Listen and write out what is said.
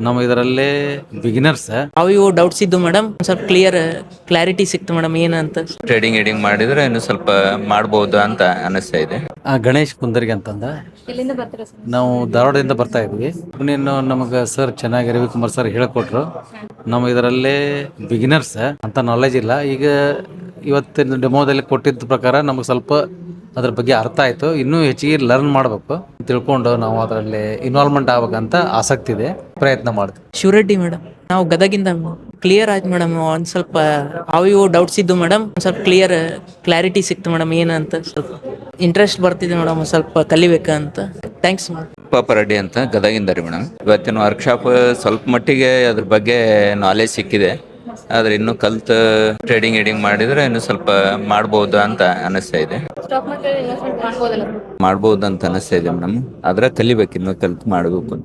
ನಾವು ಇದರಲ್ಲೇ ಬಿಗಿನರ್ಸ್. ಅವು ಇವು ಡೌಟ್ಸ್ ಇದ್ದು ಮೇಡಮ್, ಸ್ವಲ್ಪ ಕ್ಲಾರಿಟಿ ಸಿಕ್ತು ಮೇಡಮ್ ಏನಂತ. ಟ್ರೇಡಿಂಗ್ ಎಡಿಂಗ್ ಮಾಡಿದ್ರೆ ಇನ್ನು ಸ್ವಲ್ಪ ಮಾಡ್ಬೋದು ಅಂತ ಅನಿಸ್ತಾ ಇದೆ. ಗಣೇಶ್ ಕುಂದರ್ಗಿ ಅಂತಂದ. ಎಲ್ಲಿಂದ ಬರ್ತೀರಾ ಸರ್? ನಾವು ಧಾರವಾಡದಿಂದ ಬರ್ತಾ ಇದ್ವಿ. ಇನ್ನೇನು ನಮಗೆ ಸರ್ ಚೆನ್ನಾಗಿ ರವಿಕುಮಾರ್ ಸರ್ ಹೇಳಿಕೊಟ್ರು. ನಾವು ಇದರಲ್ಲೇ ಬಿಗಿನರ್ಸ್ ಅಂತ ನಾಲೆಜ್ ಇಲ್ಲ. ಈಗ ಇವತ್ತಿನ ಡೆಮೋದಲ್ಲಿ ಕೊಟ್ಟಿದ್ದ ಪ್ರಕಾರ ನಮಗೆ ಸ್ವಲ್ಪ ಅದ್ರ ಬಗ್ಗೆ ಅರ್ಥ ಆಯಿತು. ಇನ್ನೂ ಹೆಚ್ಚಿಗೆ ಲರ್ನ್ ಮಾಡಬೇಕು, ತಿಳ್ಕೊಂಡು ನಾವು ಅದರಲ್ಲಿ ಇನ್ವಾಲ್ವ್ಮೆಂಟ್ ಆಗ್ಬೇಕಂತ ಆಸಕ್ತಿ ಇದೆ, ಪ್ರಯತ್ನ ಮಾಡ್ತೀವಿ. ಶ್ಯೂರಿಟಿ ಮೇಡಮ್, ನಾವು ಗದಗಿಂದ ಕ್ಲಿಯರ್ ಆಯ್ತು ಮೇಡಮ್. ಒಂದು ಸ್ವಲ್ಪ ಅವು ಇವು ಡೌಟ್ಸ್ ಇದ್ದು ಮೇಡಮ್, ಸ್ವಲ್ಪ ಕ್ಲಾರಿಟಿ ಸಿಕ್ತು ಮೇಡಮ್ ಏನಂತ. ಸ್ವಲ್ಪ ಇಂಟ್ರೆಸ್ಟ್ ಬರ್ತಿದೆ ಮೇಡಮ್, ಸ್ವಲ್ಪ ಕಲಿಬೇಕಂತ. Thanks madam. ಪಾಪ ರೆಡ್ಡಿ ಅಂತ ಗದಗಿಂದ ರೀ ಮೇಡಮ್. ಇವತ್ತಿನ ವರ್ಕ್ಶಾಪ್ ಸ್ವಲ್ಪ ಮಟ್ಟಿಗೆ ಅದ್ರ ಬಗ್ಗೆ ನಾಲೆಜ್ ಸಿಕ್ಕಿದೆ. ಆದ್ರೆ ಇನ್ನು ಕಲ್ತು ಟ್ರೇಡಿಂಗ್ ಎಡಿಂಗ್ ಮಾಡಿದ್ರೆ ಇನ್ನು ಸ್ವಲ್ಪ ಮಾಡ್ಬೋದು ಅಂತ ಅನಿಸ್ತಾ ಇದೆ. ಸ್ಟಾಕ್ ಮಾರ್ಕೆಟ್ ಇನ್ವೆಸ್ಟ್ಮೆಂಟ್ ಮಾಡ್ಬೋದಲ್ಲ? ಮಾಡ್ಬೋದು ಅಂತ ಅನಿಸ್ತಾ ಇದೆ ಮೇಡಮ್. ಆದ್ರೆ ಕಲಿಬೇಕು, ಇನ್ನು ಕಲ್ತು ಮಾಡಬೇಕು.